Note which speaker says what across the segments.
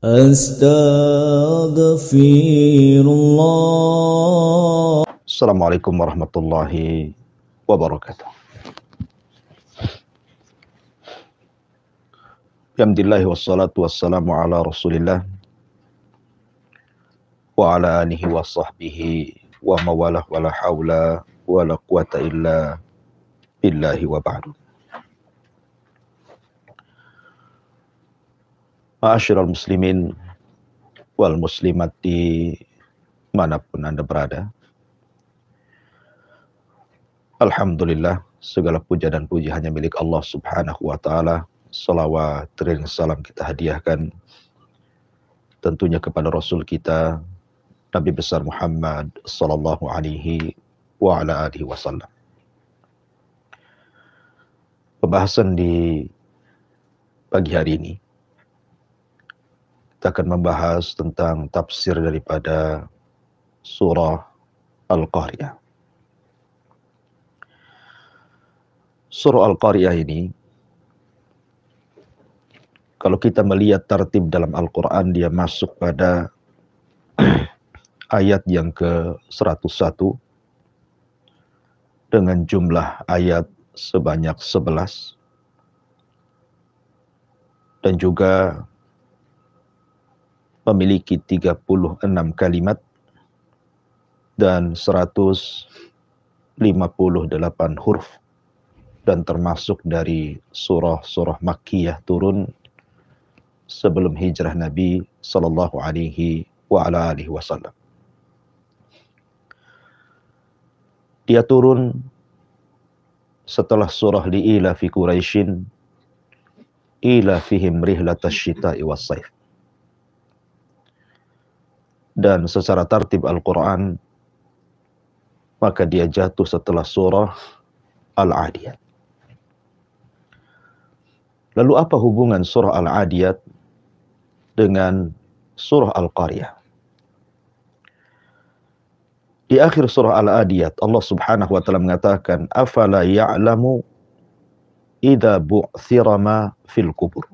Speaker 1: Astaghfirullah. Assalamualaikum warahmatullahi wabarakatuh. Alhamdulillah wassalatu wassalamu ala Rasulillah wa ala alihi wa sahbihi wa mawalah wa la hawla wa la quwata illa billahi wa ba'du. Ma'asyiral muslimin wal muslimat di manapun Anda berada. Alhamdulillah, segala puja dan puji hanya milik Allah Subhanahu wa ta'ala. Salawat dan salam kita hadiahkan tentunya kepada Rasul kita Nabi besar Muhammad sallallahu alaihi wa ala alihi wasallam. Pembahasan di pagi hari ini kita akan membahas tentang tafsir daripada surah Al-Qariyah. Surah Al-Qariyah ini, kalau kita melihat tertib dalam Al-Quran, dia masuk pada ayat yang ke-101 dengan jumlah ayat sebanyak 11 dan juga memiliki 36 kalimat dan 158 huruf, dan termasuk dari surah-surah Makkiyah turun sebelum hijrah Nabi sallallahu alaihi wa ala alihi wasallam. Dia turun setelah surah li'ila fi Quraisyin ila fihim rihlatash syita'i was-saif. Dan secara tartib Al-Quran, maka dia jatuh setelah surah Al-Adiyat. Lalu apa hubungan surah Al-Adiyat dengan surah Al-Qariyah? Di akhir surah Al-Adiyat, Allah Subhanahu wa ta'ala mengatakan, afala ya'lamu idza bu'thira ma fil kubur.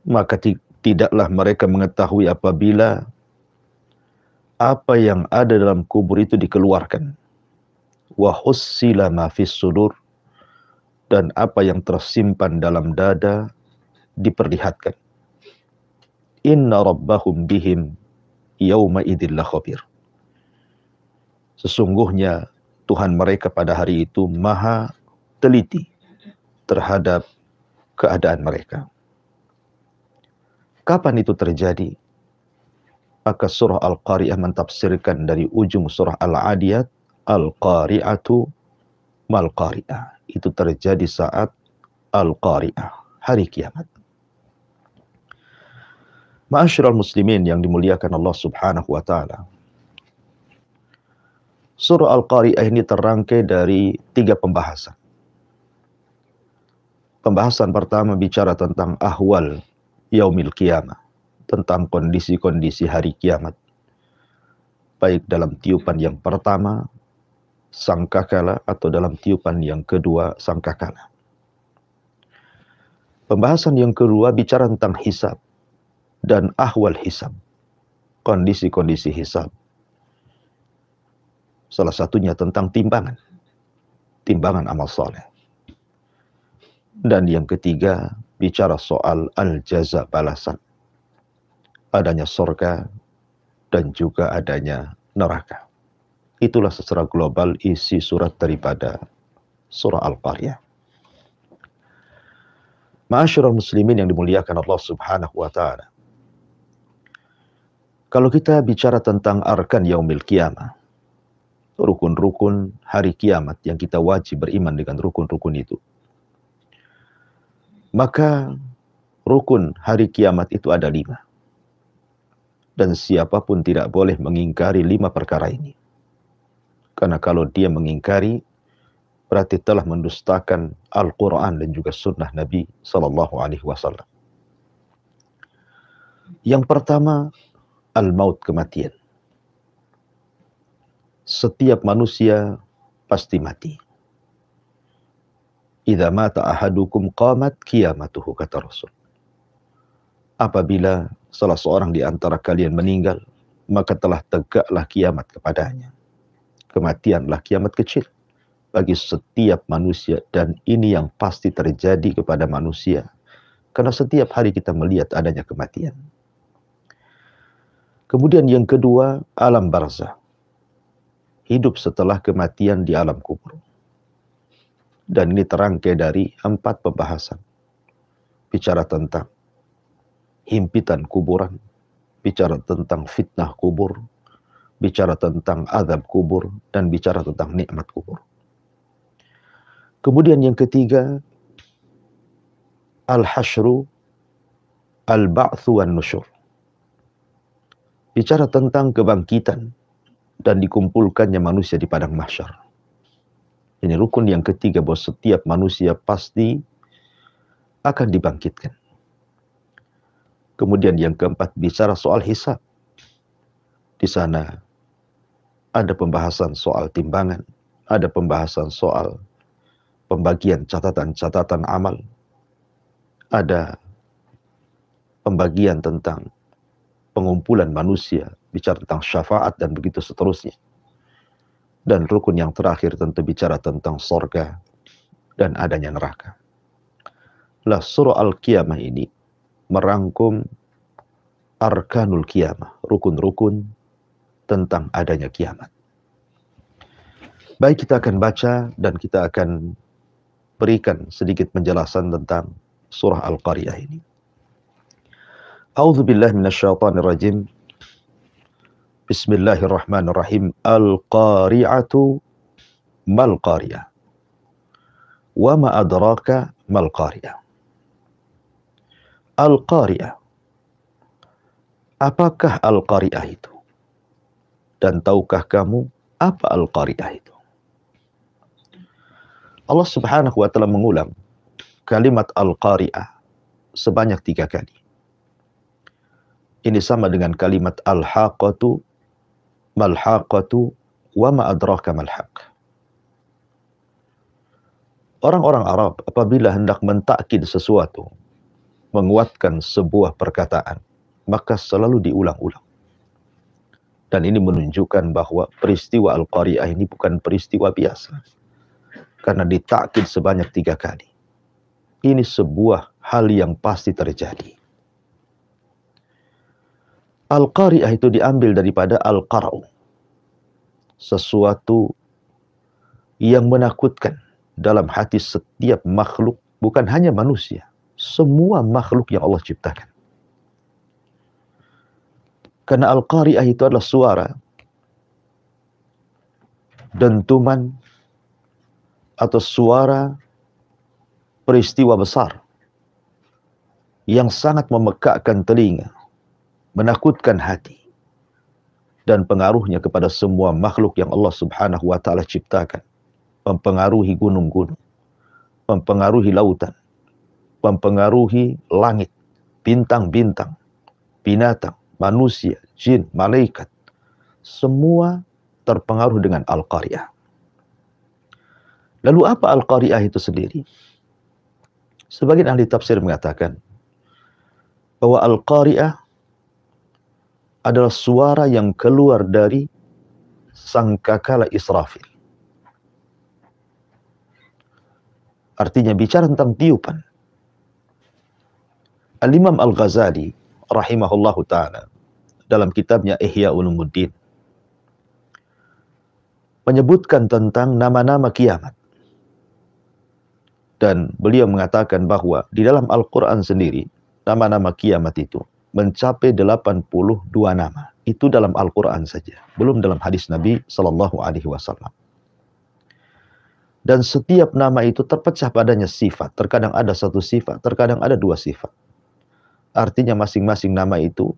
Speaker 1: Maka tidaklah mereka mengetahui apabila apa yang ada dalam kubur itu dikeluarkan. Wa hussila ma fis sudur, dan apa yang tersimpan dalam dada diperlihatkan. Inna rabbahum bihim yawma idzil khabir. Sesungguhnya Tuhan mereka pada hari itu maha teliti terhadap keadaan mereka. Kapan itu terjadi? Maka surah Al-Qariyah mentafsirkan dari ujung surah Al-Adiyat, Al-Qari'atu mal-Qari'ah. Itu terjadi saat Al-Qari'ah, hari kiamat. Ma'asyiral muslimin yang dimuliakan Allah Subhanahu wa ta'ala. Surah Al-Qariyah ini terrangkai dari 3 pembahasan. Pembahasan pertama bicara tentang ahwal yaumil qiyamah, tentang kondisi-kondisi hari kiamat, baik dalam tiupan yang pertama, sangkakala, atau dalam tiupan yang kedua, sangkakala. Pembahasan yang kedua bicara tentang hisab dan ahwal hisab, kondisi-kondisi hisab. Salah satunya tentang timbangan amal soleh. Dan yang ketiga bicara soal al-jaza, balasan, adanya surga dan juga adanya neraka. Itulah secara global isi surat daripada surah Al-Qariyah. Ma'asyiral muslimin yang dimuliakan Allah Subhanahu wa ta'ala. Kalau kita bicara tentang arkan yaumil qiyamah, rukun-rukun hari kiamat yang kita wajib beriman dengan rukun-rukun itu, maka rukun hari kiamat itu ada 5. Dan siapapun tidak boleh mengingkari 5 perkara ini. Karena kalau dia mengingkari, berarti telah mendustakan Al-Quran dan juga sunnah Nabi Sallallahu Alaihi Wasallam. Yang pertama, al-maut, kematian. Setiap manusia pasti mati. Idza mata ahadukum qamat qiyamatuhu, kata Rasul. apabila salah seorang di antara kalian meninggal, maka telah tegaklah kiamat kepadanya. Kematianlah kiamat kecil bagi setiap manusia, dan ini yang pasti terjadi kepada manusia karena setiap hari kita melihat adanya kematian. Kemudian yang kedua, alam barzah, hidup setelah kematian di alam kubur. Dan ini terangkai dari 4 pembahasan. Bicara tentang himpitan kuburan, bicara tentang fitnah kubur, bicara tentang azab kubur, dan bicara tentang nikmat kubur. Kemudian yang ketiga, al-hasyru, al-ba'thu wan nusyur. Bicara tentang kebangkitan dan dikumpulkannya manusia di padang mahsyar. Ini rukun yang ketiga, bahwa setiap manusia pasti akan dibangkitkan. Kemudian yang keempat, bicara soal hisab. Di sana ada pembahasan soal timbangan, ada pembahasan soal pembagian catatan-catatan amal, ada pembagian tentang pengumpulan manusia, bicara tentang syafaat dan begitu seterusnya. Dan rukun yang terakhir tentu bicara tentang sorga dan adanya neraka. Lah surah Al-Qiyamah ini merangkum arkanul qiyamah, rukun-rukun tentang adanya kiamat. Baik, kita akan baca dan kita akan berikan sedikit penjelasan tentang surah Al-Qariyah ini. A'udzu billahi minasyaitonir rajim. Bismillahirrahmanirrahim. Al-Qari'atu mal Qariyah. Wa ma adraka mal Qariyah. Al-Qariyah. Apakah Al-Qariyah itu? Dan tahukah kamu apa Al-Qariyah itu? Allah Subhanahu wa taala mengulang kalimat Al-Qariyah sebanyak 3 kali. Ini sama dengan kalimat Al-Haqqatu, Mal-Haqqatu, wa ma adraka mal-Haqq. Orang-orang Arab apabila hendak mentakkid sesuatu, menguatkan sebuah perkataan, maka selalu diulang-ulang. Dan ini menunjukkan bahwa peristiwa Al-Qariyah ini bukan peristiwa biasa, karena ditakkid sebanyak 3 kali. Ini sebuah hal yang pasti terjadi. Al-Qariyah itu diambil daripada Al-Qara'u, sesuatu yang menakutkan dalam hati setiap makhluk, bukan hanya manusia, semua makhluk yang Allah ciptakan. Karena Al-Qariyah itu adalah suara, dentuman, atau suara peristiwa besar yang sangat memekakkan telinga, menakutkan hati, dan pengaruhnya kepada semua makhluk yang Allah Subhanahu wa taala ciptakan. Mempengaruhi gunung-gunung, mempengaruhi lautan, mempengaruhi langit, bintang-bintang, binatang, manusia, jin, malaikat. Semua terpengaruh dengan Al-Qariyah. Lalu apa Al-Qariyah itu sendiri? Sebagian ahli tafsir mengatakan bahwa Al-Qariyah adalah suara yang keluar dari sangkakala Israfil. Artinya bicara tentang tiupan. Al-Imam Al-Ghazali rahimahullahu ta'ala dalam kitabnya Ihya Ulumuddin menyebutkan tentang nama-nama kiamat. Dan beliau mengatakan bahwa di dalam Al-Quran sendiri, nama-nama kiamat itu mencapai 82 nama. Itu dalam Al-Quran saja, belum dalam hadis Nabi SAW. Dan setiap nama itu terpecah padanya sifat. Terkadang ada 1 sifat, terkadang ada 2 sifat. Artinya masing-masing nama itu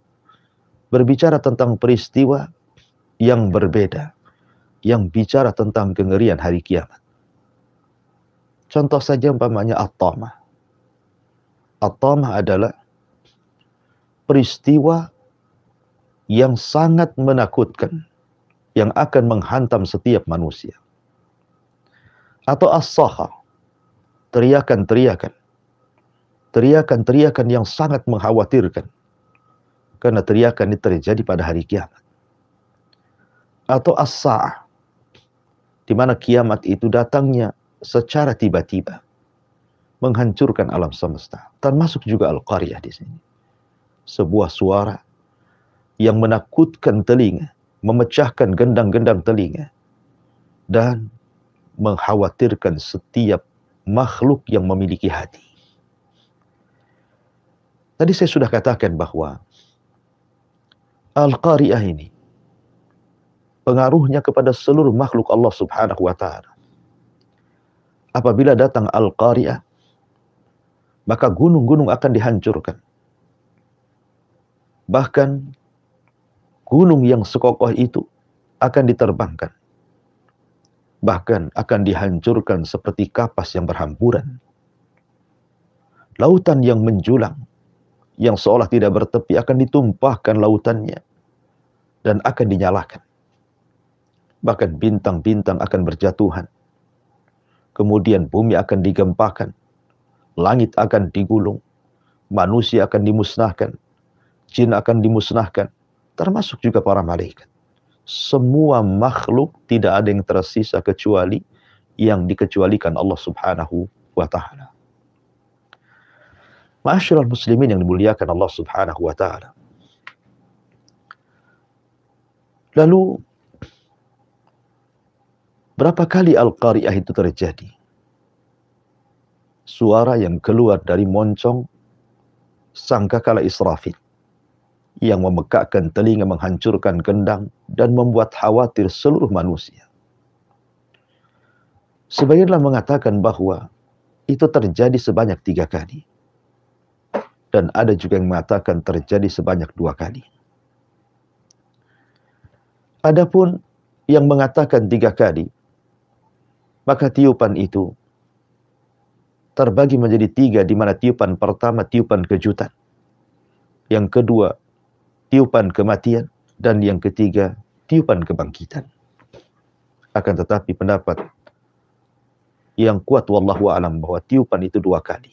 Speaker 1: berbicara tentang peristiwa yang berbeda, yang bicara tentang kengerian hari kiamat. Contoh saja umpamanya At-Tamah. At-Tamah adalah peristiwa yang sangat menakutkan, yang akan menghantam setiap manusia. Atau As-Sakha, teriakan-teriakan teriakan-teriakan yang sangat mengkhawatirkan, karena teriakan ini terjadi pada hari kiamat. Atau as-sa'ah, di mana kiamat itu datangnya secara tiba-tiba, menghancurkan alam semesta. Termasuk juga Al-Qariyah di sini. Sebuah suara yang menakutkan telinga, memecahkan gendang-gendang telinga, dan mengkhawatirkan setiap makhluk yang memiliki hati. Tadi saya sudah katakan bahwa Al-Qariyah ini pengaruhnya kepada seluruh makhluk Allah Subhanahu wa Ta'ala. Apabila datang Al-Qariyah, maka gunung-gunung akan dihancurkan. Bahkan gunung yang sekokoh itu akan diterbangkan. Bahkan akan dihancurkan seperti kapas yang berhamburan. Lautan yang menjulang, yang seolah tidak bertepi, akan ditumpahkan lautannya dan akan dinyalakan. Bahkan bintang-bintang akan berjatuhan. Kemudian bumi akan digempakan. Langit akan digulung, manusia akan dimusnahkan, jin akan dimusnahkan, termasuk juga para malaikat. Semua makhluk tidak ada yang tersisa kecuali yang dikecualikan Allah Subhanahu wa Ta'ala. Ma'asyiral muslimin yang dimuliakan Allah Subhanahu wa Ta'ala. Lalu berapa kali Al-Qariyah itu terjadi? Suara yang keluar dari moncong sangkakala Israfil yang memekakkan telinga, menghancurkan gendang, dan membuat khawatir seluruh manusia. Sebagianlah mengatakan bahwa itu terjadi sebanyak 3 kali. Dan ada juga yang mengatakan terjadi sebanyak 2 kali. Adapun yang mengatakan 3 kali, maka tiupan itu terbagi menjadi 3, di mana tiupan pertama tiupan kejutan, yang kedua tiupan kematian, dan yang ketiga tiupan kebangkitan. Akan tetapi pendapat yang kuat wallahu a'lam bahwa tiupan itu 2 kali,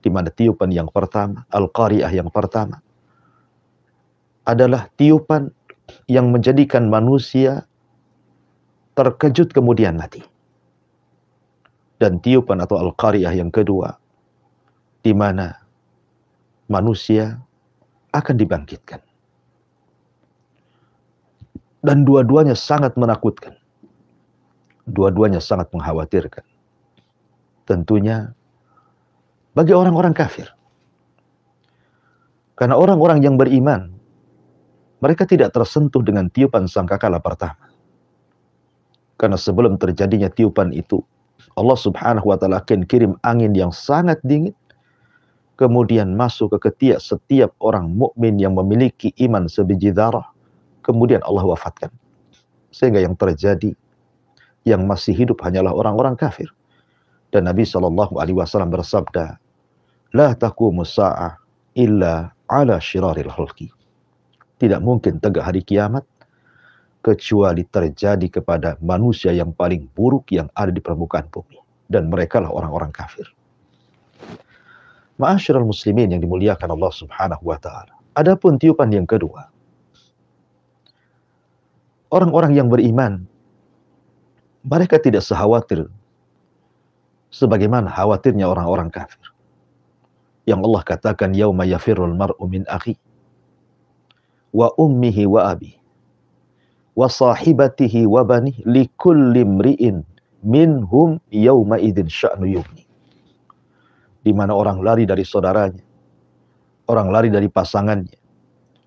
Speaker 1: di mana tiupan yang pertama, Al-Qariyah yang pertama, adalah tiupan yang menjadikan manusia terkejut kemudian mati. Dan tiupan atau Al-Qariyah yang kedua, di mana manusia akan dibangkitkan. Dan dua-duanya sangat menakutkan. Dua-duanya sangat mengkhawatirkan. Tentunya bagi orang-orang kafir. Karena orang-orang yang beriman, mereka tidak tersentuh dengan tiupan sangkakala pertama. Karena sebelum terjadinya tiupan itu, Allah Subhanahu wa Ta'ala akan kirim angin yang sangat dingin, kemudian masuk ke ketiak setiap orang mukmin yang memiliki iman sebiji darah, kemudian Allah wafatkan. Sehingga yang terjadi, yang masih hidup hanyalah orang-orang kafir. Dan Nabi SAW bersabda, La taqumu sa'ah illa ala syiraril khalqi. Tidak mungkin tegak hari kiamat kecuali terjadi kepada manusia yang paling buruk yang ada di permukaan bumi. Dan mereka lah orang-orang kafir. Ma'asyiral muslimin yang dimuliakan Allah Subhanahu wa Ta'ala. Adapun tiupan yang kedua, orang-orang yang beriman, mereka tidak sekhawatir sebagaimana khawatirnya orang-orang kafir. Yang Allah katakan, yauma yafirrul mar'u min akhi wa ummihi wa abi wa sahibatihi wa bani likulli mri'in minhum yauma idzin sya'nu yughni. Di mana orang lari dari saudaranya, orang lari dari pasangannya,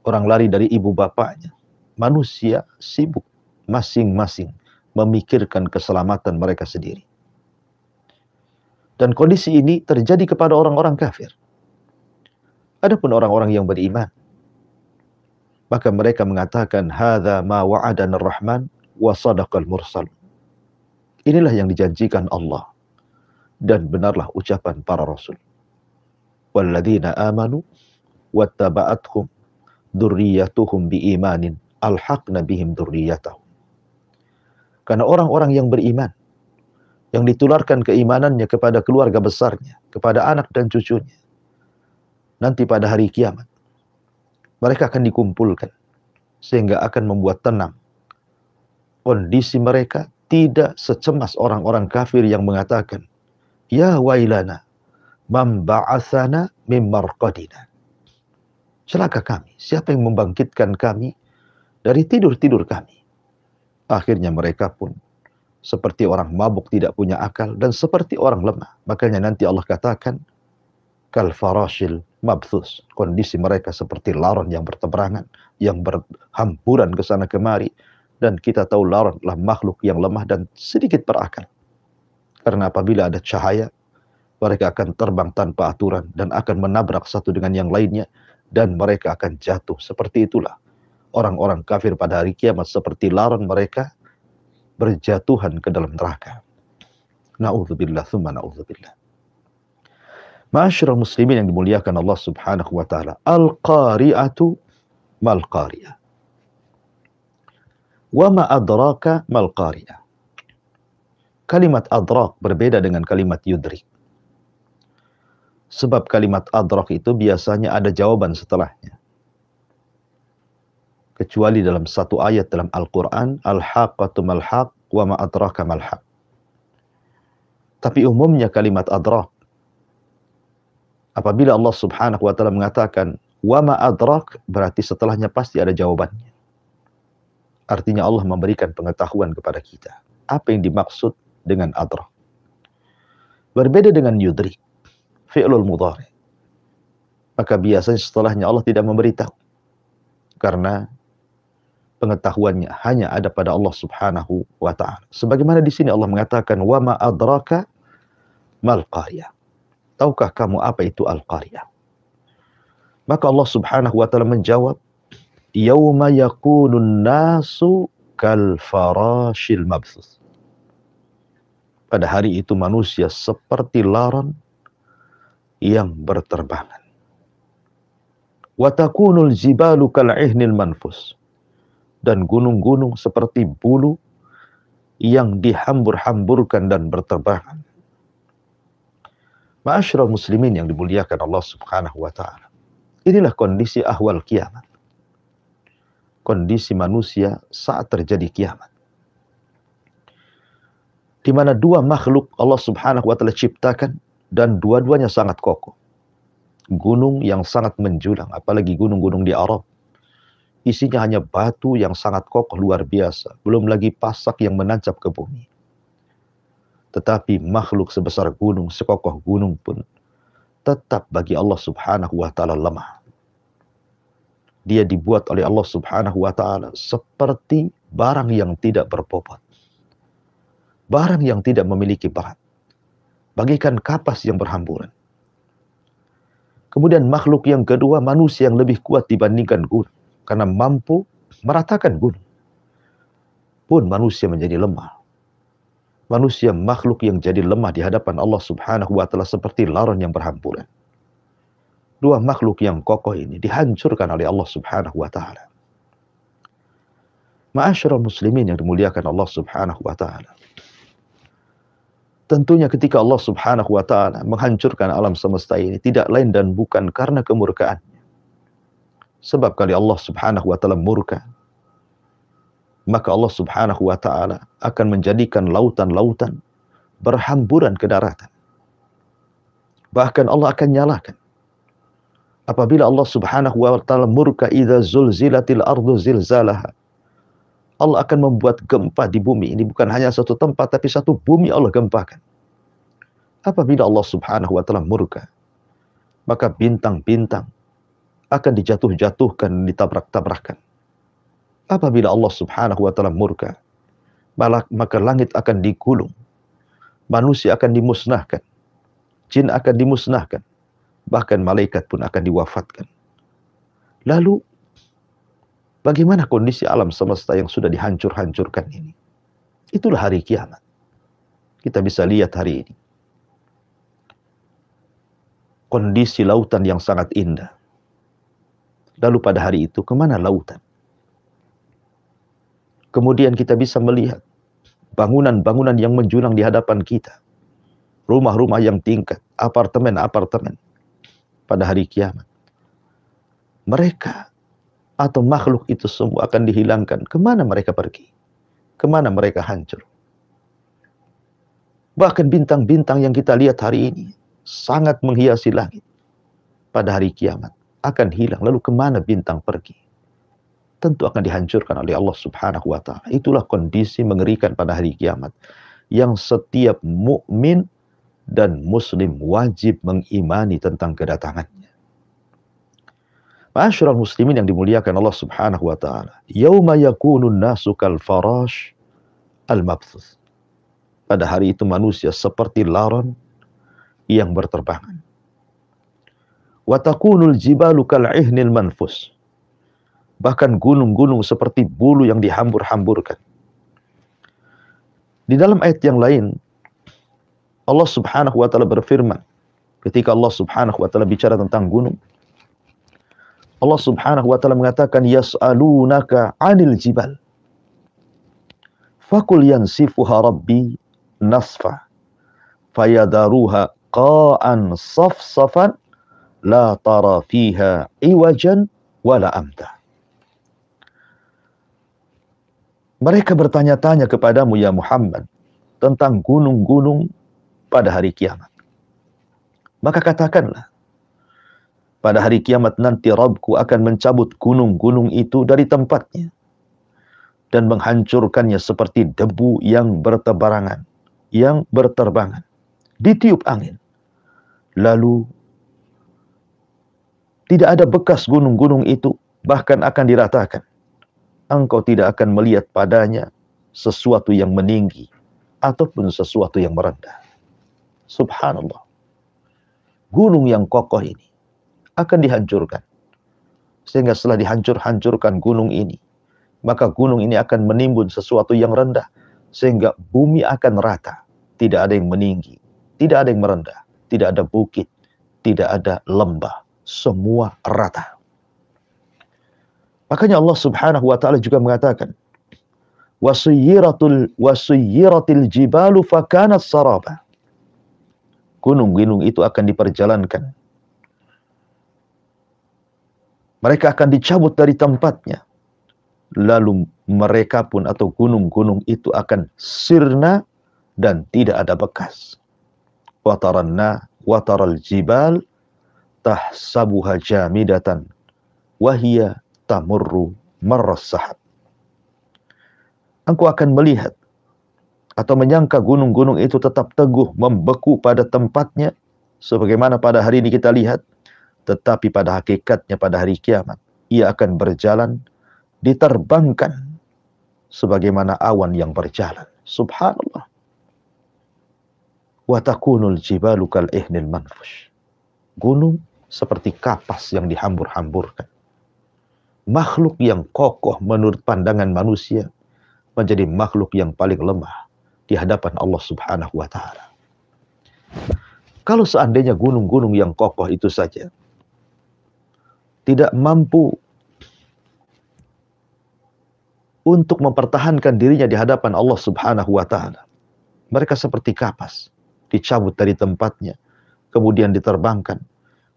Speaker 1: orang lari dari ibu bapaknya. Manusia sibuk masing-masing memikirkan keselamatan mereka sendiri. Dan kondisi ini terjadi kepada orang-orang kafir. Adapun orang-orang yang beriman, maka mereka mengatakan, hadza ma wa'adana ar-Rahman wa sadaqal mursal. Inilah yang dijanjikan Allah, dan benarlah ucapan para rasul. Walladzina amanu wattaba'athum dzurriyyatuhum biimanin alhaqna bihim dzurriyyatahum. Karena orang-orang yang beriman, yang ditularkan keimanannya kepada keluarga besarnya, kepada anak dan cucunya, nanti pada hari kiamat, mereka akan dikumpulkan, sehingga akan membuat tenang kondisi mereka, tidak secemas orang-orang kafir yang mengatakan, ya wailana, man ba'athana min marqadina. Celaka kami, siapa yang membangkitkan kami dari tidur-tidur kami. Akhirnya mereka pun seperti orang mabuk tidak punya akal dan seperti orang lemah. Makanya nanti Allah katakan, kal farashil mabthus. Kondisi mereka seperti laron yang berteberangan, yang berhamburan ke sana kemari. Dan kita tahu laron adalah makhluk yang lemah dan sedikit berakal. Karena apabila ada cahaya, mereka akan terbang tanpa aturan dan akan menabrak satu dengan yang lainnya. Dan mereka akan jatuh. Seperti itulah orang-orang kafir pada hari kiamat, seperti laron mereka berjatuhan ke dalam neraka. Na'udzubillah, thumma na'udzubillah. Ma'asyiral muslimin yang dimuliakan Allah Subhanahu wa taala. Al-qari'atu mal qari'ah. Wa ma adraka mal qari'ah. Kalimat adrak berbeda dengan kalimat yudrik. Sebab kalimat adrak itu biasanya ada jawaban setelahnya. Kecuali dalam satu ayat dalam Al-Quran, al-haqqatu mal-haq wa ma adraka mal-haq. Tapi umumnya kalimat adrak, apabila Allah Subhanahu wa taala mengatakan wa ma adrak, berarti setelahnya pasti ada jawabannya. Artinya Allah memberikan pengetahuan kepada kita apa yang dimaksud dengan adrak. Berbeda dengan yudrik, fi'lul mudhari. Maka biasanya setelahnya Allah tidak memberitahu. Karena pengetahuannya hanya ada pada Allah Subhanahu wa taala. Sebagaimana di sini Allah mengatakan wa ma adraka mal qariyah. Tahukah kamu apa itu al-qariyah? Maka Allah Subhanahu wa taala menjawab, yauma yakunun nasu kal farashil mabthus. Pada hari itu manusia seperti laron yang berterbangan. Wa takunul jibalu kal ihnil manfus. Dan gunung-gunung seperti bulu yang dihambur-hamburkan dan berterbangan. Ma'asyiral muslimin yang dimuliakan Allah Subhanahu wa taala. Inilah kondisi ahwal kiamat. Kondisi manusia saat terjadi kiamat. Di mana dua makhluk Allah Subhanahu wa taala ciptakan dan dua-duanya sangat kokoh. Gunung yang sangat menjulang, apalagi gunung-gunung di Arab. Isinya hanya batu yang sangat kokoh luar biasa, belum lagi pasak yang menancap ke bumi. Tetapi makhluk sebesar gunung, sekokoh gunung pun tetap bagi Allah Subhanahu wa taala lemah. Dia dibuat oleh Allah Subhanahu wa taala seperti barang yang tidak berbobot. Barang yang tidak memiliki berat. Bagaikan kapas yang berhamburan. Kemudian makhluk yang kedua, manusia yang lebih kuat dibandingkan gunung. Karena mampu meratakan gunung. Pun manusia menjadi lemah. Manusia makhluk yang jadi lemah di hadapan Allah Subhanahu wa taala seperti laron yang berhamburan. Dua makhluk yang kokoh ini dihancurkan oleh Allah Subhanahu wa taala. Ma'asyiral muslimin yang dimuliakan Allah Subhanahu wa taala. Tentunya ketika Allah Subhanahu wa taala menghancurkan alam semesta ini tidak lain dan bukan karena kemurkaannya. Sebab kali Allah Subhanahu wa taala murka, maka Allah Subhanahu wa taala akan menjadikan lautan-lautan berhamburan ke daratan. Bahkan Allah akan nyalakan. Apabila Allah Subhanahu wa taala murka, idza zulzilatil ardu zilzalaha. Allah akan membuat gempa di bumi. Ini bukan hanya satu tempat, tapi satu bumi Allah gempakan. Apabila Allah Subhanahu wa taala murka, maka bintang-bintang akan dijatuh-jatuhkan, ditabrak-tabrakan. Apabila Allah Subhanahu wa taala murka, maka langit akan digulung, manusia akan dimusnahkan, jin akan dimusnahkan, bahkan malaikat pun akan diwafatkan. Lalu bagaimana kondisi alam semesta yang sudah dihancur-hancurkan ini? Itulah hari kiamat. Kita bisa lihat hari ini. Kondisi lautan yang sangat indah. Lalu pada hari itu, kemana lautan? Kemudian kita bisa melihat bangunan-bangunan yang menjulang di hadapan kita. Rumah-rumah yang tingkat, apartemen-apartemen. pada hari kiamat. Mereka atau makhluk itu semua akan dihilangkan. Kemana mereka pergi? Kemana mereka hancur? Bahkan bintang-bintang yang kita lihat hari ini sangat menghiasi langit. Pada hari kiamat akan hilang. Lalu kemana bintang pergi? Tentu akan dihancurkan oleh Allah Subhanahu wa ta'ala. Itulah kondisi mengerikan pada hari kiamat yang setiap mukmin dan muslim wajib mengimani tentang kedatangannya. Ma'asyiral muslimin yang dimuliakan Allah Subhanahu wa ta'ala. Yauma yakunun nasu kal farash al-mabthus. Pada hari itu manusia seperti laron yang berterbangan. Wa takunul jibalu kal ihnil manfus. Bahkan gunung-gunung seperti bulu yang dihambur-hamburkan. Di dalam ayat yang lain, Allah Subhanahu wa ta'ala berfirman, ketika Allah Subhanahu wa ta'ala bicara tentang gunung, Allah Subhanahu wa ta'ala mengatakan, yas'alunaka 'anil jibal. Fakul yansifuha rabbi nasfa. Fayadaruha qa'an safsafan la tara fiha iwajan wala amta. Mereka bertanya-tanya kepadamu ya Muhammad tentang gunung-gunung pada hari kiamat. Maka katakanlah, pada hari kiamat nanti Rabbku akan mencabut gunung-gunung itu dari tempatnya dan menghancurkannya seperti debu yang bertebarangan, yang berterbangan, ditiup angin. Lalu tidak ada bekas gunung-gunung itu, bahkan akan diratakan. Engkau tidak akan melihat padanya sesuatu yang meninggi ataupun sesuatu yang merendah. Subhanallah. Gunung yang kokoh ini akan dihancurkan. Sehingga setelah dihancurkan gunung ini, maka gunung ini akan menimbun sesuatu yang rendah. Sehingga bumi akan rata. Tidak ada yang meninggi, tidak ada yang merendah, tidak ada bukit, tidak ada lembah. Semua rata. Makanya Allah Subhanahu wa ta'ala juga mengatakan, wasuyyiratil jibalu fakanat saraba. Gunung-gunung itu akan diperjalankan. Mereka akan dicabut dari tempatnya. Lalu mereka pun atau gunung-gunung itu akan sirna dan tidak ada bekas. Wataral jibal tahsabuha jamidatan wahiyya tamurru marras sahab. Engkau akan melihat atau menyangka gunung-gunung itu tetap teguh membeku pada tempatnya sebagaimana pada hari ini kita lihat, tetapi pada hakikatnya pada hari kiamat ia akan berjalan diterbangkan sebagaimana awan yang berjalan. Subhanallah. Wa takunul jibalu kal ihnil manfush. Gunung seperti kapas yang dihambur-hamburkan. Makhluk yang kokoh menurut pandangan manusia menjadi makhluk yang paling lemah di hadapan Allah Subhanahu wa ta'ala. Kalau seandainya gunung-gunung yang kokoh itu saja tidak mampu untuk mempertahankan dirinya di hadapan Allah Subhanahu wa ta'ala, mereka seperti kapas, dicabut dari tempatnya, kemudian diterbangkan,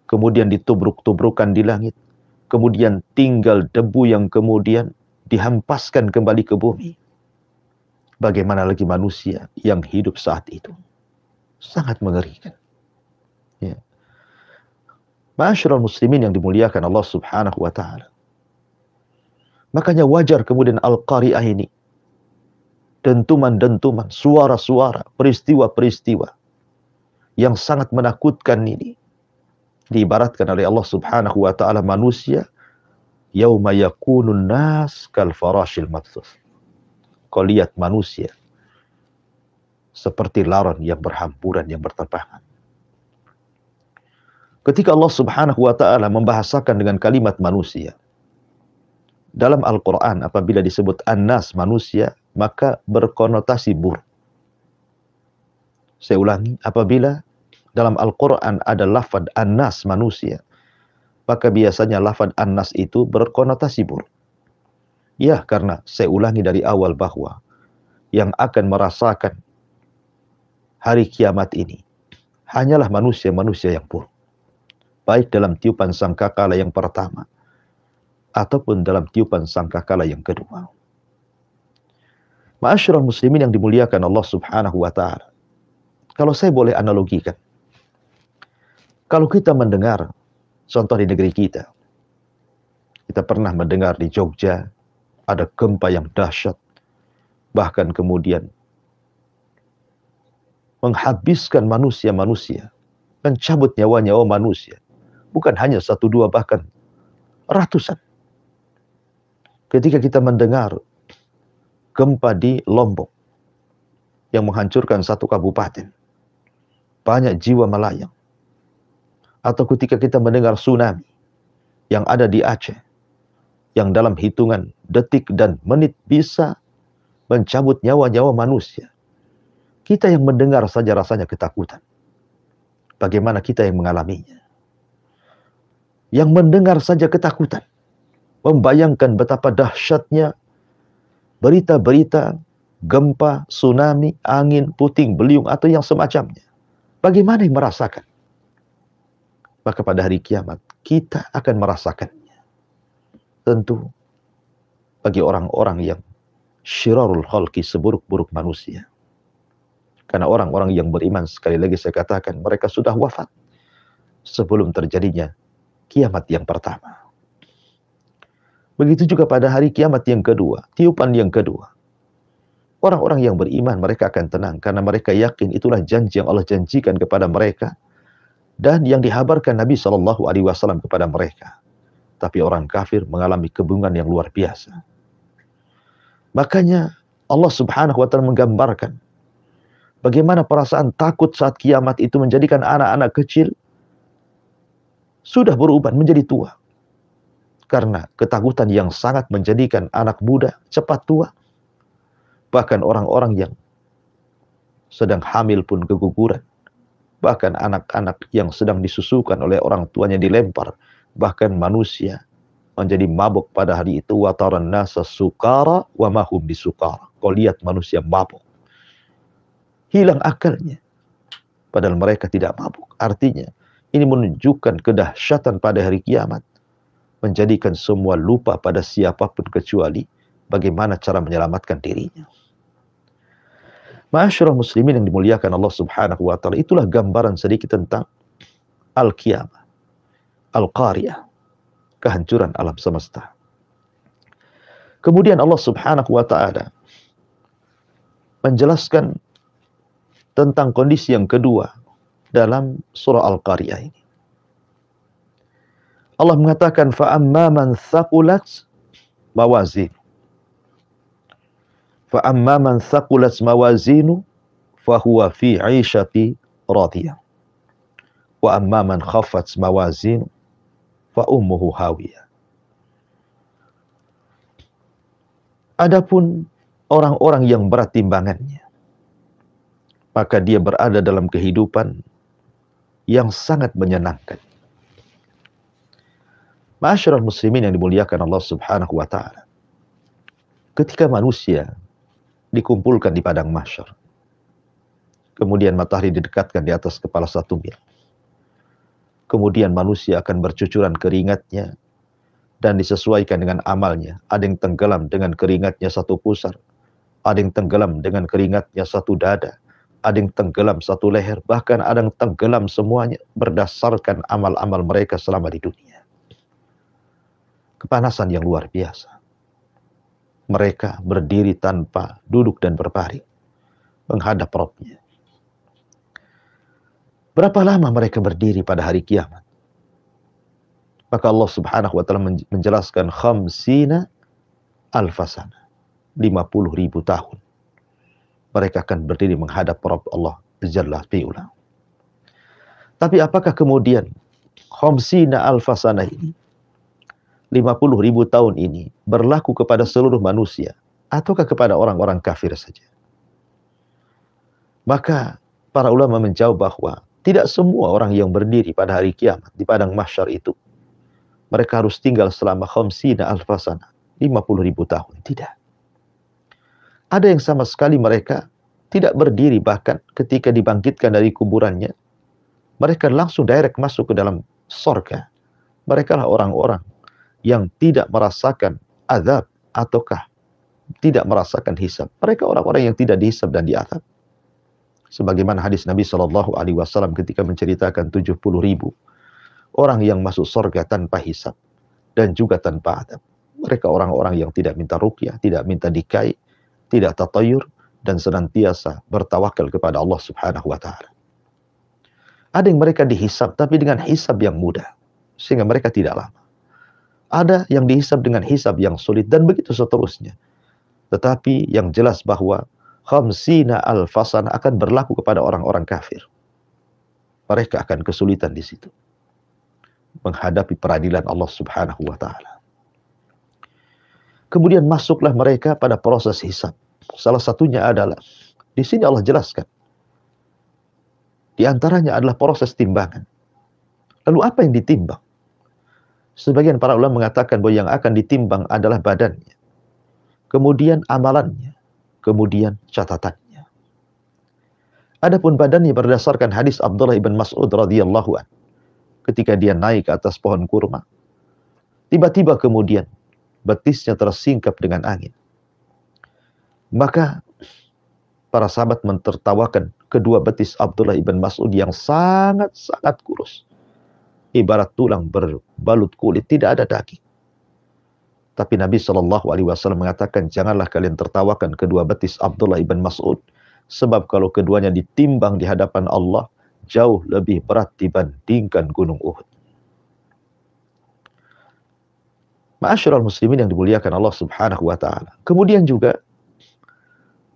Speaker 1: kemudian ditubruk-tubrukan di langit, kemudian tinggal debu yang kemudian dihampaskan kembali ke bumi. Bagaimana lagi manusia yang hidup saat itu? Sangat mengerikan. Ya. Ma'asyiral muslimin yang dimuliakan Allah Subhanahu wa ta'ala. Makanya wajar kemudian Al-Qari'ah ini, dentuman-dentuman, suara-suara, peristiwa-peristiwa yang sangat menakutkan ini diibaratkan oleh Allah Subhanahu wa ta'ala manusia yauma yakunun nas kal farashil mabthus. Kau lihat manusia seperti laron yang berhamburan, yang berterbangan. Ketika Allah Subhanahu wa ta'ala membahasakan dengan kalimat manusia dalam Al-Quran, apabila disebut an-nas manusia, maka berkonotasi buruk. Saya ulangi, apabila dalam Al-Quran ada lafaz an-nas manusia, maka biasanya lafaz an-nas itu berkonotasi buruk. Ya, karena saya ulangi dari awal bahwa yang akan merasakan hari kiamat ini hanyalah manusia-manusia yang buruk. baik dalam tiupan sangkakala yang pertama ataupun dalam tiupan sangkakala yang kedua. Ma'asyiral muslimin yang dimuliakan Allah Subhanahu wa taala. Kalau saya boleh analogikan, kalau kita mendengar contoh di negeri kita pernah mendengar di Jogja ada gempa yang dahsyat, bahkan kemudian menghabiskan manusia-manusia, mencabut nyawa-nyawa manusia. Bukan hanya satu dua, bahkan ratusan. Ketika kita mendengar gempa di Lombok yang menghancurkan satu kabupaten, banyak jiwa melayang. Atau ketika kita mendengar tsunami yang ada di Aceh, yang dalam hitungan detik dan menit bisa mencabut nyawa-nyawa manusia. Kita yang mendengar saja rasanya ketakutan. Bagaimana kita yang mengalaminya? Yang mendengar saja ketakutan. Membayangkan betapa dahsyatnya berita-berita gempa, tsunami, angin, puting beliung, atau yang semacamnya. Bagaimana yang merasakan? Maka pada hari kiamat, kita akan merasakannya. Tentu, bagi orang-orang yang syirarul khalqi, seburuk-buruk manusia. Karena orang-orang yang beriman, sekali lagi saya katakan, mereka sudah wafat sebelum terjadinya kiamat yang pertama. Begitu juga pada hari kiamat yang kedua, tiupan yang kedua. Orang-orang yang beriman, mereka akan tenang karena mereka yakin itulah janji yang Allah janjikan kepada mereka dan yang dihabarkan Nabi SAW kepada mereka. Tapi orang kafir mengalami kebingungan yang luar biasa. Makanya Allah Subhanahu wa taala menggambarkan bagaimana perasaan takut saat kiamat itu menjadikan anak-anak kecil sudah berubah menjadi tua. Karena ketakutan yang sangat menjadikan anak muda cepat tua. Bahkan orang-orang yang sedang hamil pun keguguran. Bahkan anak-anak yang sedang disusukan oleh orang tuanya dilempar. Bahkan manusia menjadi mabuk pada hari itu. Wa taran nasa sukara wa mahum bisukara. Kau lihat manusia mabuk. Hilang akalnya. Padahal mereka tidak mabuk. Artinya, ini menunjukkan kedahsyatan pada hari kiamat. Menjadikan semua lupa pada siapapun kecuali bagaimana cara menyelamatkan dirinya. Ma'asyiral muslimin yang dimuliakan Allah Subhanahu wa taala, itulah gambaran sedikit tentang al-qiyamah, al-qariyah, kehancuran alam semesta. Kemudian Allah Subhanahu wa taala menjelaskan tentang kondisi yang kedua dalam surah Al-Qariyah ini. Allah mengatakan فَأَمَّا مَنْ ثَقُلَتْ مَوَازِينُ فَأَمَّا مَنْ ثَقُلَتْ مَوَازِينُ فَهُوَ فِي عِيشَةٍ رَاضِيَةٍ وَأَمَّا مَنْ خَفَّتْ مَوَازِينُ فَأُمُّهُ هَاوِيَةٌ. Adapun orang-orang yang berat timbangannya, maka dia berada dalam kehidupan yang sangat menyenangkan. Ma'asyiral muslimin yang dimuliakan Allah Subhanahu wa taala. Ketika manusia dikumpulkan di padang mahsyar, kemudian matahari didekatkan di atas kepala 1 mil. Kemudian manusia akan bercucuran keringatnya dan disesuaikan dengan amalnya. Ada yang tenggelam dengan keringatnya 1 pusar, ada yang tenggelam dengan keringatnya 1 dada, ada yang tenggelam 1 leher, bahkan ada yang tenggelam semuanya berdasarkan amal-amal mereka selama di dunia. Kepanasan yang luar biasa. Mereka berdiri tanpa duduk dan berbaring menghadap Rabbnya. Berapa lama mereka berdiri pada hari kiamat? Maka Allah Subhanahu wa taala menjelaskan 50 alfasana, 50.000 tahun. Mereka akan berdiri menghadap Rabb Allah Jalla fi'ula. Tapi apakah kemudian 50 alfasana ini, 50.000 tahun ini berlaku kepada seluruh manusia ataukah kepada orang-orang kafir saja? Maka para ulama menjawab bahwa tidak semua orang yang berdiri pada hari kiamat di padang mahsyar itu mereka harus tinggal selama 50 alfasana, 50.000 tahun. Tidak. Ada yang sama sekali mereka tidak berdiri, bahkan ketika dibangkitkan dari kuburannya mereka langsung direct masuk ke dalam sorga. Mereka lah orang-orang yang tidak merasakan azab ataukah tidak merasakan hisab. Mereka orang-orang yang tidak dihisab dan diazab. Sebagaimana hadis Nabi SAW ketika menceritakan 70.000 orang yang masuk sorga tanpa hisab dan juga tanpa azab. Mereka orang-orang yang tidak minta ruqyah, tidak minta dikai, tidak tatayur, dan senantiasa bertawakal kepada Allah Subhanahu wa Ta'ala. Ada yang mereka dihisab, tapi dengan hisab yang mudah, sehingga mereka tidak lama. Ada yang dihisab dengan hisab yang sulit, dan begitu seterusnya. Tetapi yang jelas bahwa khamsina alfasan akan berlaku kepada orang-orang kafir. Mereka akan kesulitan di situ menghadapi peradilan Allah Subhanahu wa Ta'ala. Kemudian masuklah mereka pada proses hisab. Salah satunya adalah di sini Allah jelaskan. Di antaranya adalah proses timbangan. Lalu apa yang ditimbang? Sebagian para ulama mengatakan bahwa yang akan ditimbang adalah badannya, kemudian amalannya, kemudian catatannya. Adapun badannya berdasarkan hadis Abdullah ibn Mas'ud radhiyallahu anhu, ketika dia naik ke atas pohon kurma, tiba-tiba kemudian betisnya tersingkap dengan angin. Maka para sahabat mentertawakan kedua betis Abdullah ibn Mas'ud yang sangat-sangat kurus, ibarat tulang berbalut kulit, tidak ada daging. Tapi Nabi SAW mengatakan, janganlah kalian tertawakan kedua betis Abdullah ibn Mas'ud, sebab kalau keduanya ditimbang di hadapan Allah, jauh lebih berat dibandingkan gunung Uhud. Ma'asyiral muslimin yang dimuliakan Allah Subhanahu wa Ta'ala. Kemudian juga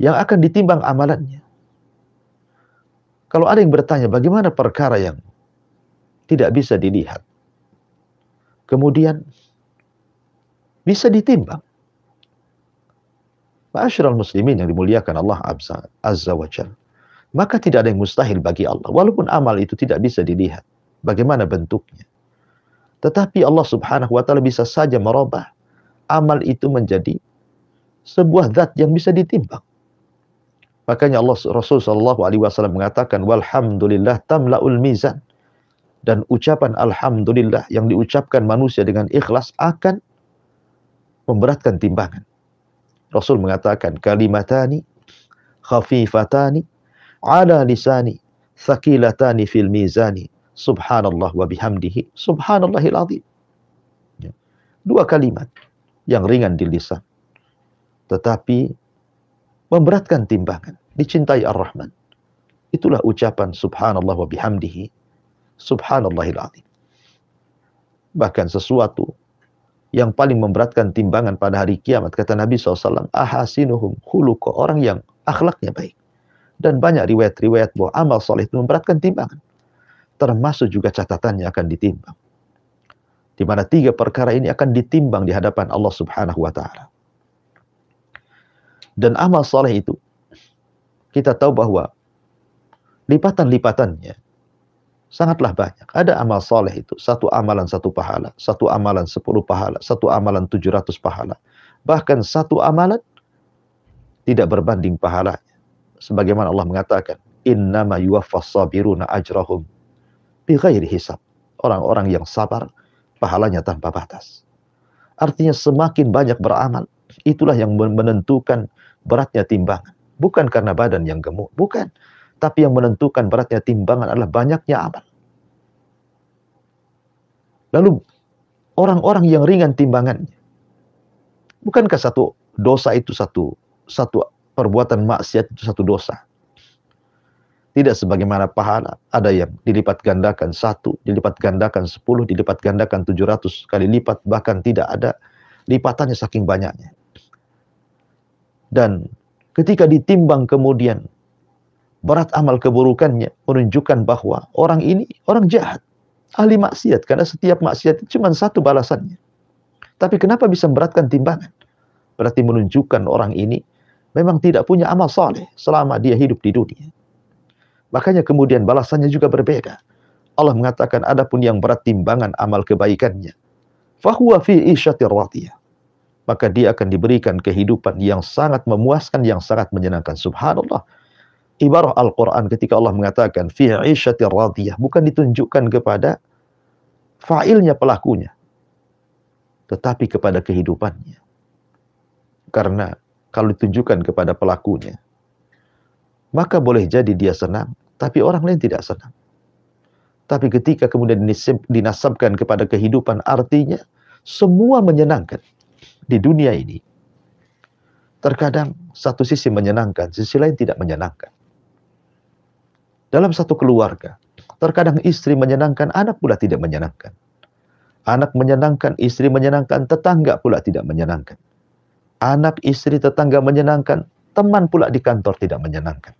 Speaker 1: yang akan ditimbang amalannya. Kalau ada yang bertanya, bagaimana perkara yang tidak bisa dilihat, kemudian bisa ditimbang? Ma'asyiral muslimin yang dimuliakan Allah Azza wa Jalla. Maka tidak ada yang mustahil bagi Allah. Walaupun amal itu tidak bisa dilihat, bagaimana bentuknya. Tetapi Allah Subhanahu wa Ta'ala bisa saja merubah amal itu menjadi sebuah zat yang bisa ditimbang. Makanya Rasul SAW mengatakan, walhamdulillah tamla'ul mizan. Dan ucapan alhamdulillah yang diucapkan manusia dengan ikhlas akan memberatkan timbangan. Rasul mengatakan, kalimatani khafifatani ala lisani thaqilatani fil mizani subhanallah wa bihamdihi subhanallahil azim. Dua kalimat yang ringan di lisan, tetapi memberatkan timbangan, dicintai Ar-Rahman. Itulah ucapan subhanallah wa bihamdihi subhanallahil azim. Bahkan sesuatu yang paling memberatkan timbangan pada hari kiamat, kata Nabi SAW, ahasinuhum khuluqa, orang yang akhlaknya baik. Dan banyak riwayat-riwayat bahwa amal soleh itu memberatkan timbangan. Termasuk juga catatannya akan ditimbang. Di mana tiga perkara ini akan ditimbang di hadapan Allah Subhanahu wa Ta'ala. Dan amal soleh itu, kita tahu bahwa lipatan-lipatannya sangatlah banyak. Ada amal soleh itu, satu amalan 1 pahala, satu amalan 10 pahala, satu amalan 700 pahala. Bahkan satu amalan tidak berbanding pahalanya. Sebagaimana Allah mengatakan, innama yuwaffas sabiruna ajrahum bighairi hisab. Orang-orang yang sabar, pahalanya tanpa batas. Artinya semakin banyak beramal, itulah yang menentukan beratnya timbangan. Bukan karena badan yang gemuk, bukan. Tapi yang menentukan beratnya timbangan adalah banyaknya amal. Lalu, orang-orang yang ringan timbangannya, bukankah satu dosa itu satu perbuatan maksiat itu satu dosa? Tidak sebagaimana pahala, ada yang dilipat gandakan 1, dilipat gandakan 10, dilipat gandakan 700 kali lipat, bahkan tidak ada lipatannya saking banyaknya. Dan ketika ditimbang kemudian berat amal keburukannya, menunjukkan bahwa orang ini orang jahat, ahli maksiat, karena setiap maksiat itu cuma satu balasannya. Tapi kenapa bisa memberatkan timbangan? Berarti menunjukkan orang ini memang tidak punya amal saleh selama dia hidup di dunia. Makanya kemudian balasannya juga berbeda. Allah mengatakan, adapun yang berat timbangan amal kebaikannya, fahuwa fi isyatir radiyah, maka dia akan diberikan kehidupan yang sangat memuaskan, yang sangat menyenangkan. Subhanallah. Ibarah Al-Quran ketika Allah mengatakan fi isyatir radiyah, bukan ditunjukkan kepada fa'ilnya pelakunya, tetapi kepada kehidupannya. Karena kalau ditunjukkan kepada pelakunya, maka boleh jadi dia senang, tapi orang lain tidak senang. Tapi ketika kemudian dinasabkan kepada kehidupan, artinya semua menyenangkan di dunia ini. Terkadang satu sisi menyenangkan, sisi lain tidak menyenangkan. Dalam satu keluarga, terkadang istri menyenangkan, anak pula tidak menyenangkan. Anak menyenangkan, istri menyenangkan, tetangga pula tidak menyenangkan. Anak, istri, tetangga menyenangkan, teman pula di kantor tidak menyenangkan.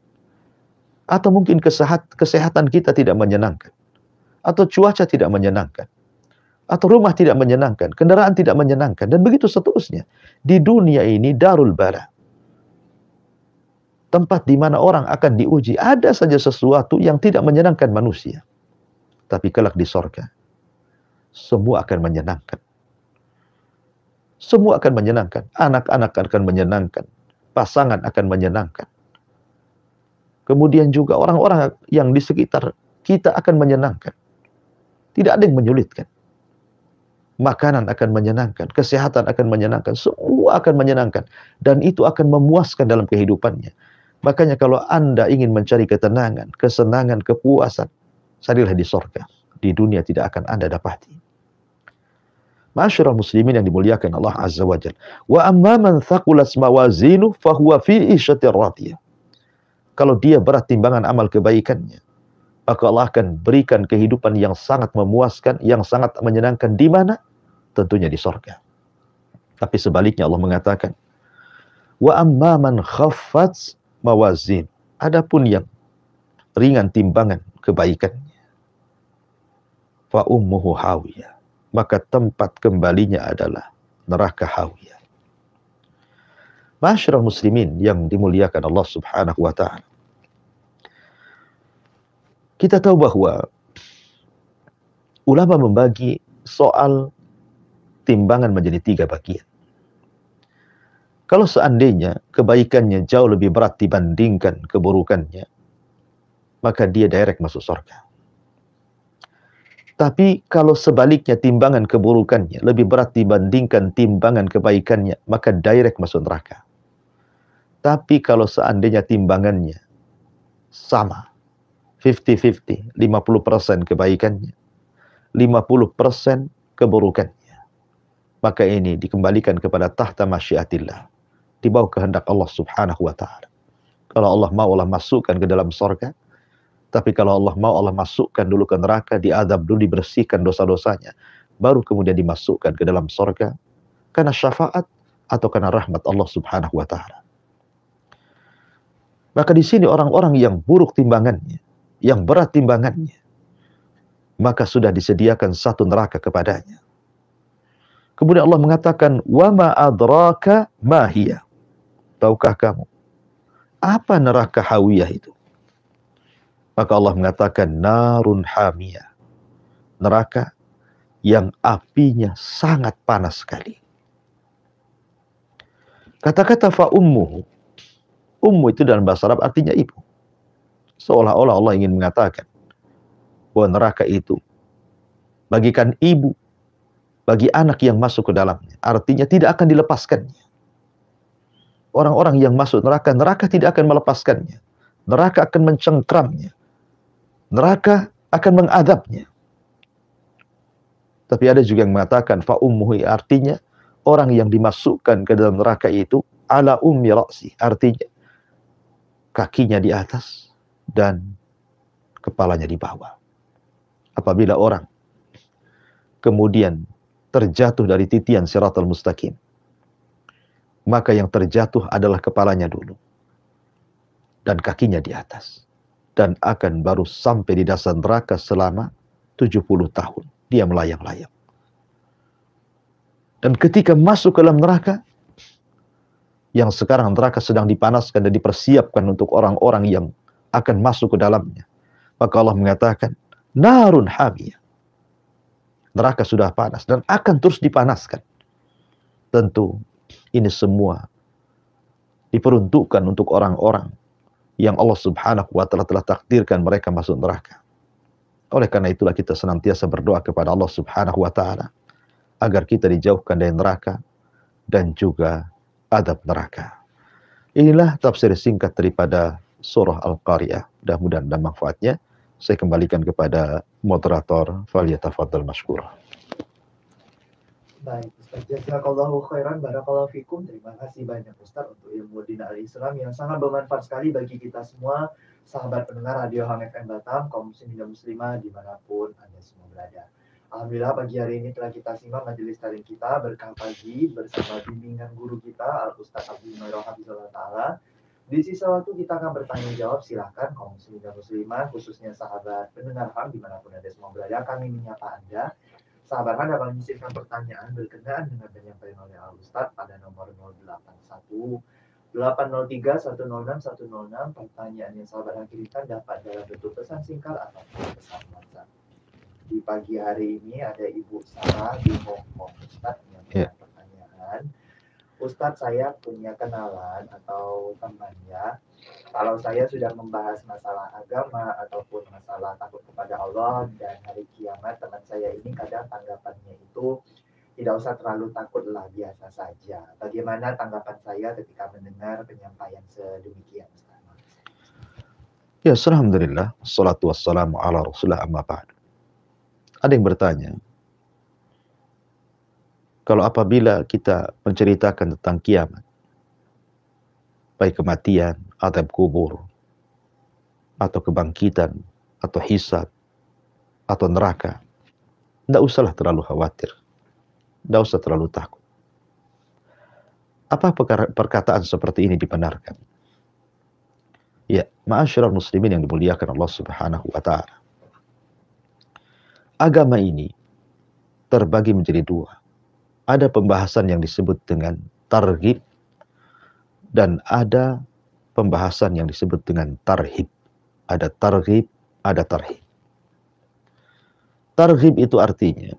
Speaker 1: Atau mungkin kesehatan kita tidak menyenangkan. Atau cuaca tidak menyenangkan. Atau rumah tidak menyenangkan, kendaraan tidak menyenangkan, dan begitu seterusnya. Di dunia ini darul bala. Tempat di mana orang akan diuji, ada saja sesuatu yang tidak menyenangkan manusia. Tapi kelak di sorga, semua akan menyenangkan. Semua akan menyenangkan. Anak-anak akan menyenangkan. Pasangan akan menyenangkan. Kemudian juga orang-orang yang di sekitar kita akan menyenangkan. Tidak ada yang menyulitkan. Makanan akan menyenangkan, kesehatan akan menyenangkan, semua akan menyenangkan. Dan itu akan memuaskan dalam kehidupannya. Makanya kalau Anda ingin mencari ketenangan, kesenangan, kepuasan, carilah di sorga. Di dunia tidak akan Anda dapati. Ma'asyiral muslimin yang dimuliakan Allah Azza wa Jalla. Wa amma man thaqulat mawazinu fahuwa fi 'ishatir radiyah. Kalau dia berat timbangan amal kebaikannya, maka Allah akan berikan kehidupan yang sangat memuaskan, yang sangat menyenangkan. Di mana? Tentunya di sorga. Tapi sebaliknya Allah mengatakan, wa amma man khaffat mawazin. Adapun yang ringan timbangan kebaikannya, fa ummuhu hawiyah. Maka tempat kembalinya adalah neraka hawiyah. Ma'asyiral muslimin yang dimuliakan Allah Subhanahu wa taala. Kita tahu bahwa ulama membagi soal timbangan menjadi 3 bagian. Kalau seandainya kebaikannya jauh lebih berat dibandingkan keburukannya, maka dia direct masuk surga. Tapi kalau sebaliknya timbangan keburukannya lebih berat dibandingkan timbangan kebaikannya, maka direct masuk neraka. Tapi kalau seandainya timbangannya sama, 50-50, 50% kebaikannya, 50% keburukannya, maka ini dikembalikan kepada tahta masyiatillah, di bawah kehendak Allah Subhanahu wa taala. Kalau Allah mau, Allah masukkan ke dalam surga. Tapi kalau Allah mau, Allah masukkan dulu ke neraka, diadab dulu, dibersihkan dosa-dosanya, baru kemudian dimasukkan ke dalam surga karena syafaat atau karena rahmat Allah Subhanahu wa taala. Maka di sini orang-orang yang buruk timbangannya, yang berat timbangannya, maka sudah disediakan satu neraka kepadanya. Kemudian Allah mengatakan, wa ma adraka ma hiya. Tahukah kamu apa neraka hawiyah itu? Maka Allah mengatakan narun hamiyah. Neraka yang apinya sangat panas sekali. Kata-kata fa ummuhu. Ummu itu dalam bahasa Arab artinya ibu. Seolah-olah Allah ingin mengatakan bahwa neraka itu bagikan ibu bagi anak yang masuk ke dalamnya. Artinya tidak akan dilepaskannya. Orang-orang yang masuk neraka, neraka tidak akan melepaskannya. Neraka akan mencengkramnya. Neraka akan mengadabnya. Tapi ada juga yang mengatakan fa ummuhu, artinya orang yang dimasukkan ke dalam neraka itu ala ummi ra'si, artinya kakinya di atas dan kepalanya di bawah. Apabila orang kemudian terjatuh dari titian siratal mustaqim, maka yang terjatuh adalah kepalanya dulu dan kakinya di atas. Dan akan baru sampai di dasar neraka selama 70 tahun. Dia melayang-layang. Dan ketika masuk ke dalam neraka, yang sekarang neraka sedang dipanaskan dan dipersiapkan untuk orang-orang yang akan masuk ke dalamnya, maka Allah mengatakan, narun hamiyah. Neraka sudah panas dan akan terus dipanaskan. Tentu ini semua diperuntukkan untuk orang-orang yang Allah Subhanahu wa taala telah takdirkan mereka masuk neraka. Oleh karena itulah kita senantiasa berdoa kepada Allah Subhanahu wa taala agar kita dijauhkan dari neraka dan juga adab neraka. Inilah tafsir singkat daripada surah Al-Qari'ah. Mudah-mudahan ada manfaatnya. Saya kembalikan kepada moderator, falyatafaddal mashkura.
Speaker 2: Baik, Ustaz. Jazakallahu khairan, barakallahu fikum. Terima kasih banyak Ustaz untuk ilmu din al-Islam yang sangat bermanfaat sekali bagi kita semua, sahabat pendengar Radio Hang FM Batam, kaum muslimin dan muslimah dimanapun Anda semua berada. Alhamdulillah pagi hari ini telah kita simak majelis taklim kita berkah pagi bersama bimbingan guru kita Al-Ustaz Abdul Mairo Hafizullah Ta'ala. Di sisa waktu kita akan bertanya jawab, silahkan kaum muslimin dan muslimah, khususnya sahabat pendengar HAM dimanapun Anda semua berada, kami menyapa Anda. Sahabat Anda dapat mengirimkan pertanyaan berkenaan dengan penyampaian oleh Al-Ustaz pada nomor 081 803 106 106. Pertanyaan yang sahabat Anda kirimkan dapat dalam bentuk pesan singkat atau pesan WhatsApp. Di pagi hari ini ada Ibu Sarah di Hong Kong, Ustaz, yang punya pertanyaan. Ustaz, saya punya kenalan atau temannya. Kalau saya sudah membahas masalah agama ataupun masalah takut kepada Allah dan hari kiamat, teman saya ini kadang tanggapannya itu tidak usah terlalu takutlah, biasa saja. Bagaimana tanggapan saya ketika mendengar penyampaian sedemikian, Ustaz?
Speaker 1: Ya, alhamdulillah, salatu wassalamu ala rasulullah amma ba'du. Ada yang bertanya, kalau apabila kita menceritakan tentang kiamat, baik kematian, azab kubur, atau kebangkitan, atau hisab, atau neraka, tidak usahlah terlalu khawatir, tidak usah terlalu takut. Apa perkataan seperti ini dibenarkan? Ya, ma'asyiral muslimin yang dimuliakan Allah Subhanahu wa ta'ala. Agama ini terbagi menjadi dua. Ada pembahasan yang disebut dengan targhib dan ada pembahasan yang disebut dengan tarhib. Ada targhib, ada tarhib. Targhib itu artinya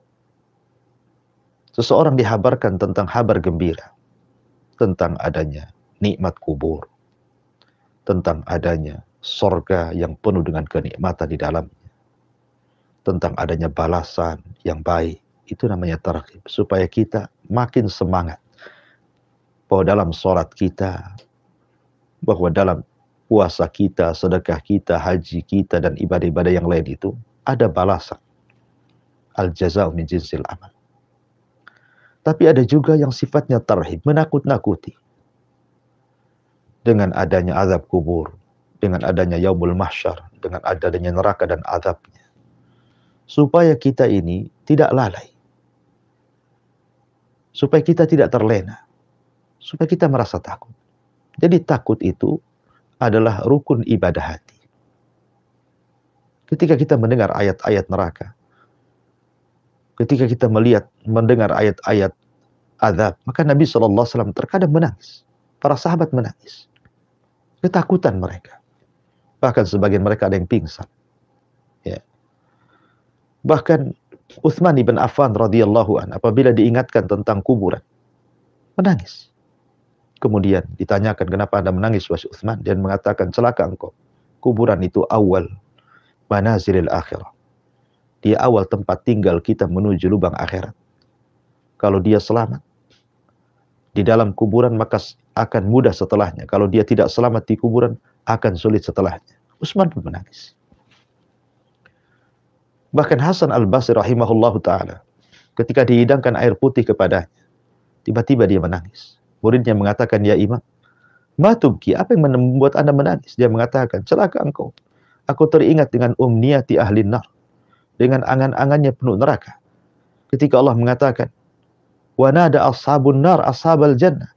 Speaker 1: seseorang dihabarkan tentang kabar gembira, tentang adanya nikmat kubur, tentang adanya sorga yang penuh dengan kenikmatan di dalamnya, tentang adanya balasan yang baik. Itu namanya targhib, supaya kita makin semangat bahwa dalam sholat kita, bahwa dalam puasa kita, sedekah kita, haji kita, dan ibadah-ibadah yang lain itu ada balasan. Al-jaza'u min jinsil amal. Tapi ada juga yang sifatnya tarhib, menakut-nakuti. Dengan adanya azab kubur, dengan adanya yaumul mahsyar, dengan adanya neraka dan azabnya. Supaya kita ini tidak lalai. Supaya kita tidak terlena. Supaya kita merasa takut. Jadi takut itu adalah rukun ibadah hati. Ketika kita mendengar ayat-ayat neraka, ketika kita mendengar ayat-ayat azab, maka Nabi SAW terkadang menangis. Para sahabat menangis. Ketakutan mereka. Bahkan sebagian mereka ada yang pingsan. Ya. Bahkan Utsman ibn Affan radhiyallahu anhu apabila diingatkan tentang kuburan, menangis. Kemudian ditanyakan, kenapa Anda menangis wahai Utsman? Dan mengatakan, celaka engkau. Kuburan itu awal manazilil akhirah. Dia awal tempat tinggal kita menuju lubang akhirat. Kalau dia selamat di dalam kuburan, maka akan mudah setelahnya. Kalau dia tidak selamat di kuburan, akan sulit setelahnya. Utsman pun menangis. Bahkan Hasan al-Basri rahimahullahu ta'ala, ketika dihidangkan air putih kepadanya, tiba-tiba dia menangis. Muridnya mengatakan, ya imam, ma tubki, apa yang membuat Anda menangis? Dia mengatakan, celaka engkau. Aku teringat dengan umniyati ahlin nar, dengan angan-angannya penuh neraka. Ketika Allah mengatakan, wa nada ashabun nar ashabal jannah,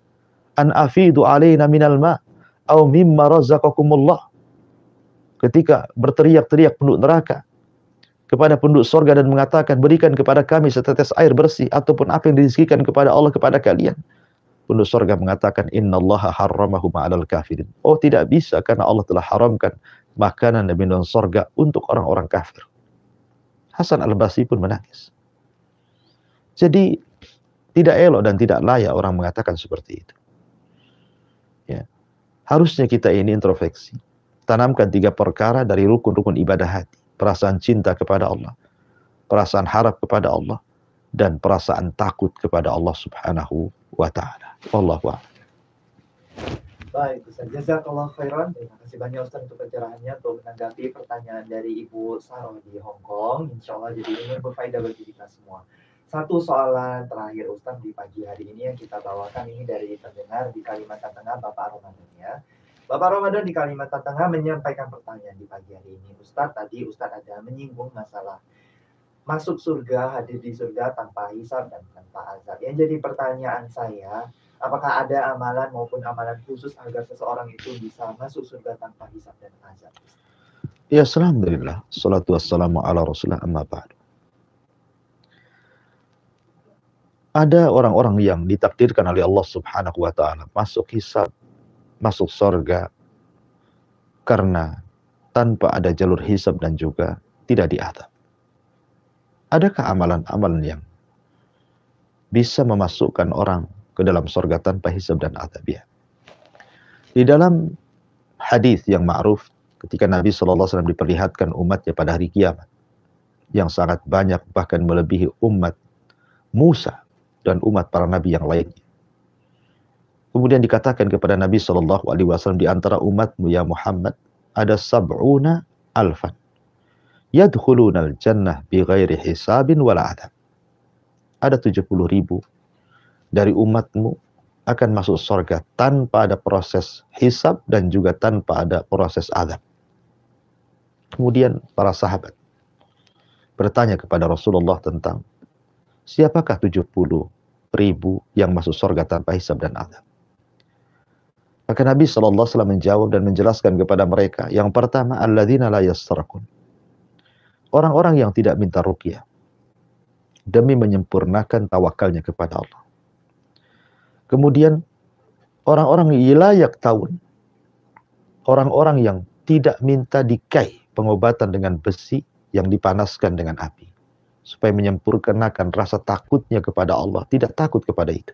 Speaker 1: an afidu alaina minal ma, au mimma razaqakumullah. Ketika berteriak-teriak penduduk neraka kepada penduduk surga dan mengatakan, berikan kepada kami setetes air bersih ataupun apa yang dirizkikan kepada Allah kepada kalian. Penduduk surga mengatakan, innallaha harramahu ma'alal kafirin. Oh, tidak bisa, karena Allah telah haramkan makanan dan minuman surga untuk orang-orang kafir. Hasan al-Basri pun menangis. Jadi tidak elok dan tidak layak orang mengatakan seperti itu. Ya. Harusnya kita ini introspeksi. Tanamkan 3 perkara dari rukun-rukun ibadah hati. perasaan cinta kepada Allah, perasaan harap kepada Allah, dan perasaan takut kepada Allah Subhanahu wa Ta'ala. Wallahu a'lam.
Speaker 2: Baik, Ustaz. Jazakallah khairan. Terima kasih banyak Ustaz untuk pencerahannya, untuk menanggapi pertanyaan dari Ibu Saroh di Hong Kong. Insya Allah jadi ini berfaedah bagi kita semua. Satu soalan terakhir Ustaz di pagi hari ini yang kita bawakan ini dari pendengar di Kalimantan Tengah, Bapak Ramadan ya. Bapak Ramadan di Kalimantan Tengah menyampaikan pertanyaan di pagi hari ini. Ustaz, tadi Ustaz ada menyinggung masalah masuk surga, hadir di surga tanpa hisab dan tanpa azab. Yang jadi pertanyaan saya, apakah ada amalan maupun amalan khusus agar seseorang itu bisa masuk surga tanpa hisab dan azab?
Speaker 1: Ya, alhamdulillah. Salatu wassalamu ala rasulullah amma ba'du. Ada orang-orang yang ditakdirkan oleh Allah Subhanahu wa Ta'ala masuk hisab, masuk surga karena tanpa ada jalur hisab dan juga tidak diazab. Adakah amalan-amalan yang bisa memasukkan orang ke dalam surga tanpa hisab dan azab? Ya. Di dalam hadis yang ma'ruf ketika Nabi SAW diperlihatkan umatnya pada hari kiamat yang sangat banyak, bahkan melebihi umat Musa dan umat para nabi yang lainnya. Kemudian dikatakan kepada Nabi SAW, di antara umatmu ya Muhammad ada sab'una alfan yadkhulunal jannah bighairi hisabin wala adab. Ada 70.000 dari umatmu akan masuk surga tanpa ada proses hisab dan juga tanpa ada proses azab. Kemudian para sahabat bertanya kepada Rasulullah tentang siapakah 70.000 yang masuk surga tanpa hisab dan azab. Maka Nabi SAW menjawab dan menjelaskan kepada mereka, yang pertama, alladzina la yastarqun. Orang-orang yang tidak minta ruqyah demi menyempurnakan tawakalnya kepada Allah. Kemudian orang-orang layak tahun, orang-orang yang tidak minta dikai pengobatan dengan besi yang dipanaskan dengan api, supaya menyempurnakan rasa takutnya kepada Allah, tidak takut kepada itu.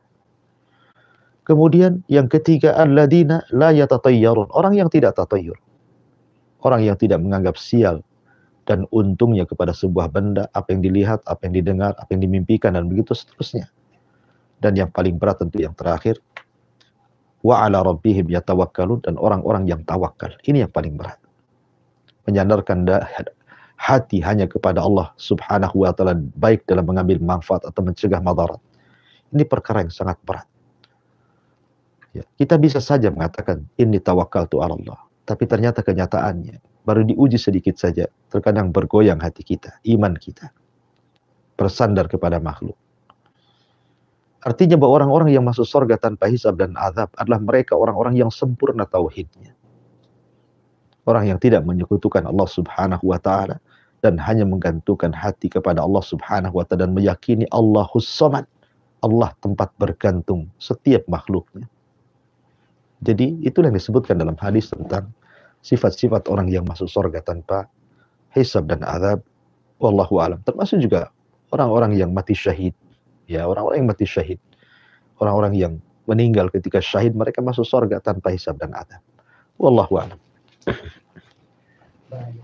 Speaker 1: Kemudian yang ketiga, alladzina la yatatayyarun, orang yang tidak tatayyur, orang yang tidak menganggap sial dan untungnya kepada sebuah benda, apa yang dilihat, apa yang didengar, apa yang dimimpikan, dan begitu seterusnya. Dan yang paling berat tentu yang terakhir, wa ala rabbihim yatawakkalun, dan orang-orang yang tawakal. Ini yang paling berat. Menyandarkan hati hanya kepada Allah Subhanahu wa Ta'ala, baik dalam mengambil manfaat atau mencegah madarat. Ini perkara yang sangat berat. Ya, kita bisa saja mengatakan inni tawakkaltu ala Allah, tapi ternyata kenyataannya baru diuji sedikit saja, terkadang bergoyang hati kita, iman kita bersandar kepada makhluk. Artinya bahwa orang-orang yang masuk surga tanpa hisab dan azab adalah mereka orang-orang yang sempurna tauhidnya. Orang yang tidak menyekutukan Allah Subhanahu wa Ta'ala dan hanya menggantungkan hati kepada Allah Subhanahu wa Ta'ala dan meyakini Allahus Samad, Allah tempat bergantung setiap makhluknya. Jadi itulah yang disebutkan dalam hadis tentang sifat-sifat orang yang masuk surga tanpa hisab dan azab. Wallahu a'lam. Termasuk juga orang-orang yang mati syahid. Ya, orang-orang yang mati syahid. Orang-orang yang meninggal ketika syahid, mereka masuk surga tanpa hisab dan azab. Wallahu a'lam.
Speaker 2: Baik.